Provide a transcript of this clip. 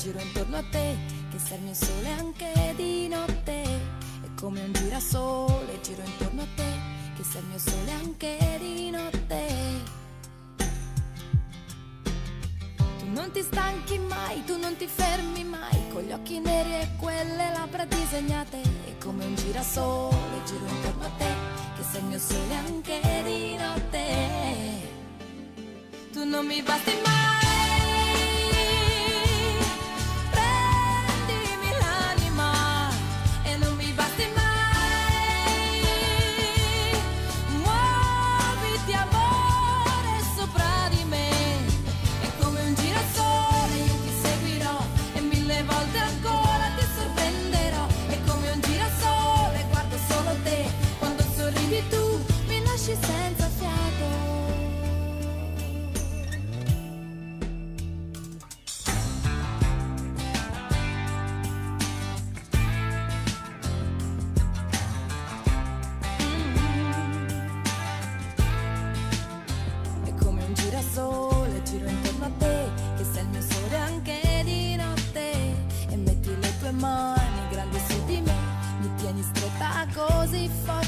giro intorno a te, che sei il mio sole anche di notte. È come un girasole, giro intorno a te, che sei il mio sole anche di notte. Tu non ti stanchi mai, tu non ti fermi mai, con gli occhi neri e quelle labbra disegnate. È come un girasole, giro intorno a te, che sei il mio sole anche di notte. Tu non mi basti mai, prendimi l'anima e non mi basti mai. Muoviti amore sopra di me, è come un girasole, io ti seguirò e mille volte ancora ti sorprenderò. È come un girasole, guardo solo te, quando sorridi tu mi lasci senza fiato. Girasole, giro intorno a te, che sei il mio sole anche di notte. E metti le tue mani grandi su di me, mi tieni stretta così forte.